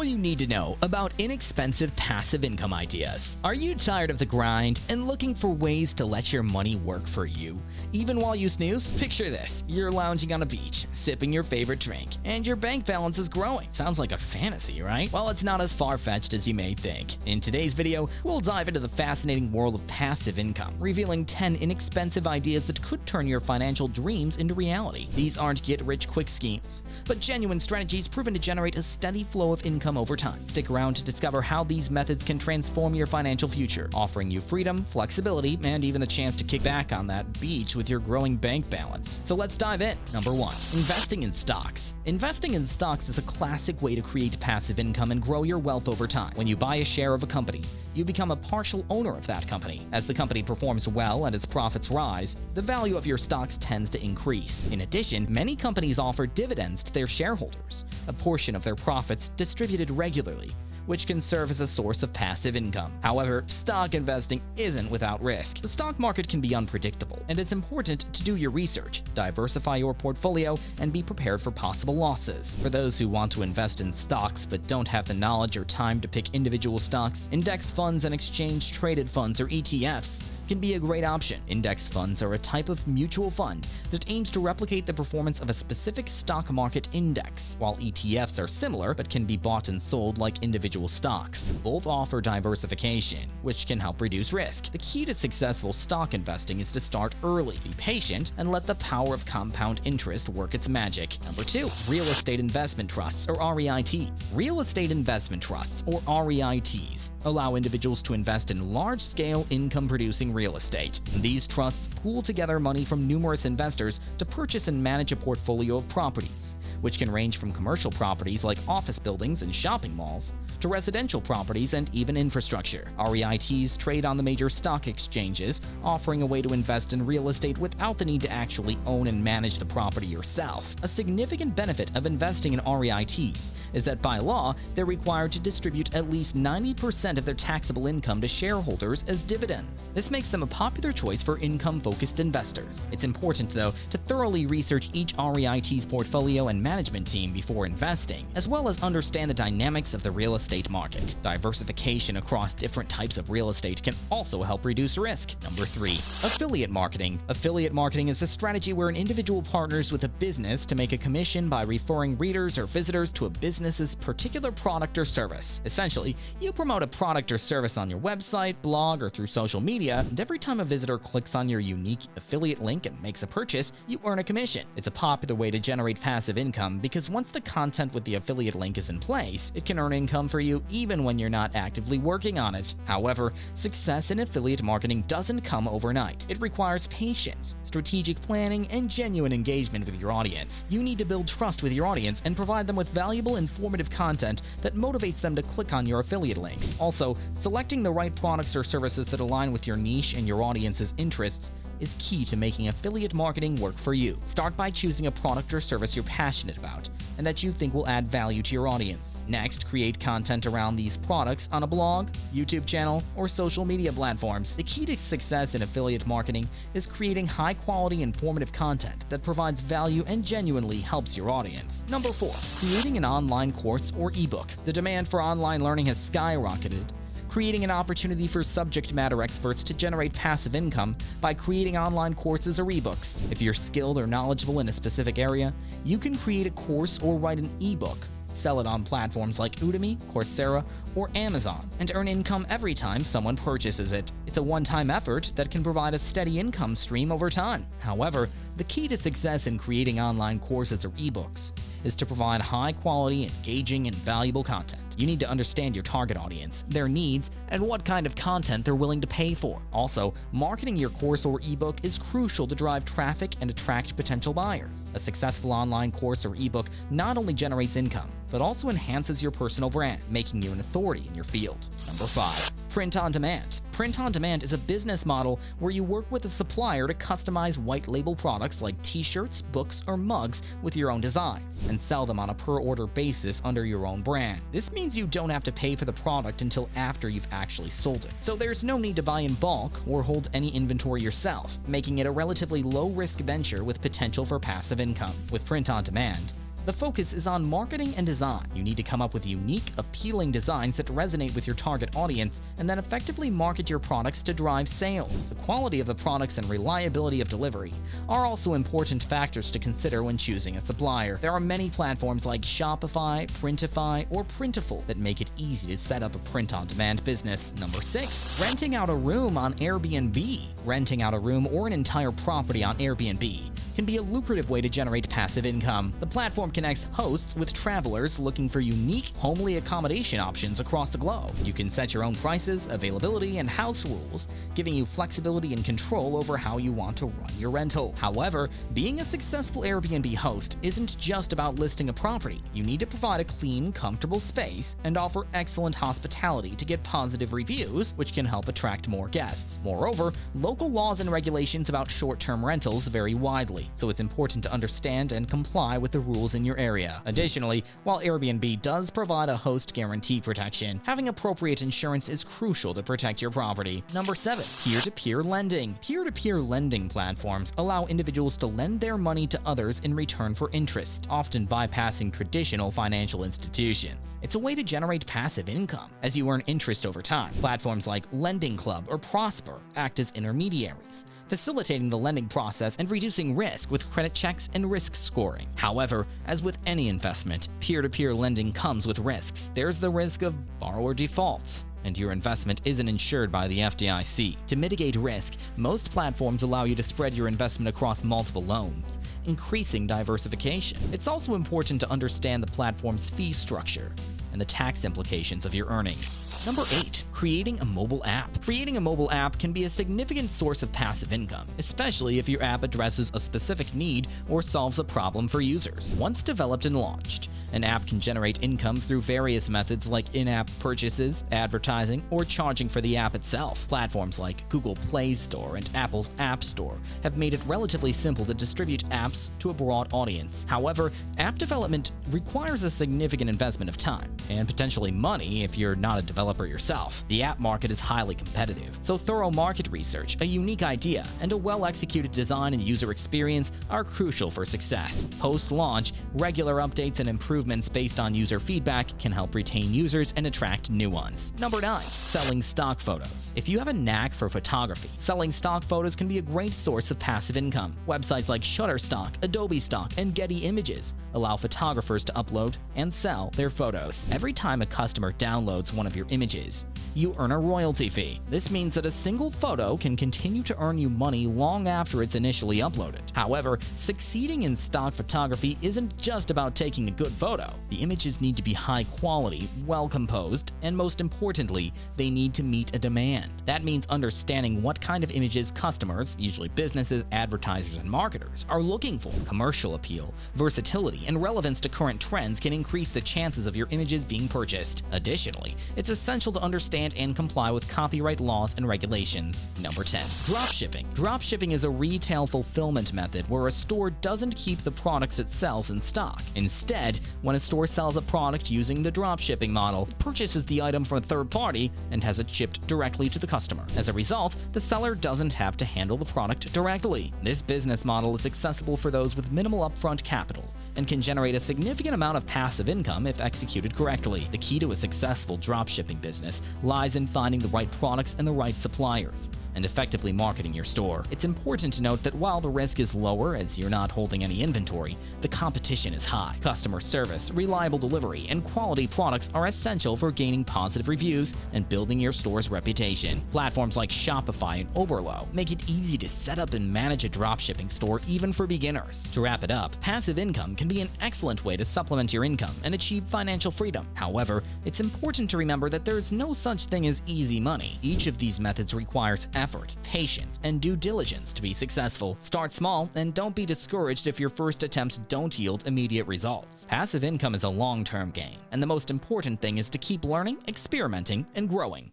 all you need to know about inexpensive passive income ideas. Are you tired of the grind and looking for ways to let your money work for you? Even while you snooze? Picture this. You're lounging on a beach, sipping your favorite drink, and your bank balance is growing. Sounds like a fantasy, right? Well, it's not as far-fetched as you may think. In today's video, we'll dive into the fascinating world of passive income, revealing 10 inexpensive ideas that could turn your financial dreams into reality. These aren't get-rich-quick schemes, but genuine strategies proven to generate a steady flow of income over time. Stick around to discover how these methods can transform your financial future, offering you freedom, flexibility, and even the chance to kick back on that beach with your growing bank balance. So let's dive in. Number 1. Investing in stocks. Investing in stocks is a classic way to create passive income and grow your wealth over time. When you buy a share of a company, you become a partial owner of that company. As the company performs well and its profits rise, the value of your stocks tends to increase. In addition, many companies offer dividends to their shareholders, a portion of their profits distributed regularly, which can serve as a source of passive income. However, stock investing isn't without risk. The stock market can be unpredictable, and it's important to do your research, diversify your portfolio, and be prepared for possible losses. For those who want to invest in stocks but don't have the knowledge or time to pick individual stocks, index funds and exchange-traded funds, or ETFs, can be a great option. Index funds are a type of mutual fund that aims to replicate the performance of a specific stock market index, while ETFs are similar but can be bought and sold like individual stocks. Both offer diversification, which can help reduce risk. The key to successful stock investing is to start early, be patient, and let the power of compound interest work its magic. Number 2. Real estate investment trusts, or REITs. Real estate investment trusts, or REITs, allow individuals to invest in large-scale income-producing real estate. These trusts pool together money from numerous investors to purchase and manage a portfolio of properties, which can range from commercial properties like office buildings and shopping malls to residential properties and even infrastructure. REITs trade on the major stock exchanges, offering a way to invest in real estate without the need to actually own and manage the property yourself. A significant benefit of investing in REITs is that by law, they're required to distribute at least 90% of their taxable income to shareholders as dividends. This makes them a popular choice for income-focused investors. It's important, though, to thoroughly research each REIT's portfolio and management team before investing, as well as understand the dynamics of the real estate market. Diversification across different types of real estate can also help reduce risk. Number 3. Affiliate marketing. Affiliate marketing is a strategy where an individual partners with a business to make a commission by referring readers or visitors to a business's particular product or service. Essentially, you promote a product or service on your website, blog, or through social media, and every time a visitor clicks on your unique affiliate link and makes a purchase, you earn a commission. It's a popular way to generate passive income because once the content with the affiliate link is in place, it can earn income for you even when you're not actively working on it. However, success in affiliate marketing doesn't come overnight. It requires patience, strategic planning, and genuine engagement with your audience. You need to build trust with your audience and provide them with valuable, informative content that motivates them to click on your affiliate links. Also, selecting the right products or services that align with your niche and your audience's interests is key to making affiliate marketing work for you. Start by choosing a product or service you're passionate about and that you think will add value to your audience. Next, create content around these products on a blog, YouTube channel, or social media platforms. The key to success in affiliate marketing is creating high-quality, informative content that provides value and genuinely helps your audience. Number 4. Creating an online course or ebook. The demand for online learning has skyrocketed, creating an opportunity for subject matter experts to generate passive income by creating online courses or ebooks. If you're skilled or knowledgeable in a specific area, you can create a course or write an ebook, sell it on platforms like Udemy, Coursera, or Amazon, and earn income every time someone purchases it. It's a one-time effort that can provide a steady income stream over time. However, the key to success in creating online courses or ebooks is to provide high-quality, engaging, and valuable content. You need to understand your target audience, their needs, and what kind of content they're willing to pay for. Also, marketing your course or ebook is crucial to drive traffic and attract potential buyers. A successful online course or ebook not only generates income, but also enhances your personal brand, making you an authority in your field. Number 5. Print on demand. Print on demand is a business model where you work with a supplier to customize white label products like t-shirts, books, or mugs with your own designs and sell them on a per-order basis under your own brand. This means you don't have to pay for the product until after you've actually sold it. So there's no need to buy in bulk or hold any inventory yourself, making it a relatively low-risk venture with potential for passive income. With print on demand, The focus is on marketing and design. You need to come up with unique, appealing designs that resonate with your target audience and then effectively market your products to drive sales. The quality of the products and reliability of delivery are also important factors to consider when choosing a supplier. There are many platforms like Shopify, Printify, or Printful that make it easy to set up a print-on-demand business. Number 6. Renting out a room on Airbnb. Renting out a room or an entire property on Airbnb can be a lucrative way to generate passive income. The platform connects hosts with travelers looking for unique, homely accommodation options across the globe. You can set your own prices, availability, and house rules, giving you flexibility and control over how you want to run your rental. However, being a successful Airbnb host isn't just about listing a property. You need to provide a clean, comfortable space and offer excellent hospitality to get positive reviews, which can help attract more guests. Moreover, local laws and regulations about short-term rentals vary widely, so it's important to understand and comply with the rules in your area. Additionally, while Airbnb does provide a host guarantee protection, having appropriate insurance is crucial to protect your property. Number 7. Peer-to-peer lending. Peer-to-peer lending platforms allow individuals to lend their money to others in return for interest, often bypassing traditional financial institutions. It's a way to generate passive income as you earn interest over time. Platforms like Lending Club or Prosper act as intermediaries, facilitating the lending process and reducing risk with credit checks and risk scoring. However, as with any investment, peer-to-peer lending comes with risks. There's the risk of borrower defaults, and your investment isn't insured by the FDIC. To mitigate risk, most platforms allow you to spread your investment across multiple loans, increasing diversification. It's also important to understand the platform's fee structure and the tax implications of your earnings. Number 8. Creating a mobile app. Creating a mobile app can be a significant source of passive income, especially if your app addresses a specific need or solves a problem for users. Once developed and launched, an app can generate income through various methods like in-app purchases, advertising, or charging for the app itself. Platforms like Google Play Store and Apple's App Store have made it relatively simple to distribute apps to a broad audience. However, app development requires a significant investment of time and potentially money if you're not a developer yourself. The app market is highly competitive, so thorough market research, a unique idea, and a well-executed design and user experience are crucial for success. Post-launch, regular updates and improvements based on user feedback can help retain users and attract new ones. Number 9. Selling stock photos. If you have a knack for photography, selling stock photos can be a great source of passive income. Websites like Shutterstock, Adobe Stock, and Getty Images allow photographers to upload and sell their photos. Every time a customer downloads one of your images, you earn a royalty fee. This means that a single photo can continue to earn you money long after it's initially uploaded. However, succeeding in stock photography isn't just about taking a good photo. The images need to be high quality, well composed, and most importantly, they need to meet a demand. That means understanding what kind of images customers, usually businesses, advertisers, and marketers, are looking for. Commercial appeal, versatility, and relevance to current trends can increase the chances of your images being purchased. Additionally, it's essential to understand and comply with copyright laws and regulations. Number 10. Dropshipping. Dropshipping is a retail fulfillment method where a store doesn't keep the products it sells in stock. Instead, when a store sells a product using the dropshipping model, it purchases the item from a third party and has it shipped directly to the customer. As a result, the seller doesn't have to handle the product directly. This business model is accessible for those with minimal upfront capital and can generate a significant amount of passive income if executed correctly. The key to a successful dropshipping business lies in finding the right products and the right suppliers, and effectively marketing your store. It's important to note that while the risk is lower as you're not holding any inventory, the competition is high. Customer service, reliable delivery, and quality products are essential for gaining positive reviews and building your store's reputation. Platforms like Shopify and Oberlo make it easy to set up and manage a dropshipping store even for beginners. To wrap it up, passive income can be an excellent way to supplement your income and achieve financial freedom. However, it's important to remember that there's no such thing as easy money. Each of these methods requires effort, patience, and due diligence to be successful. Start small and don't be discouraged if your first attempts don't yield immediate results. Passive income is a long-term game, and the most important thing is to keep learning, experimenting, and growing.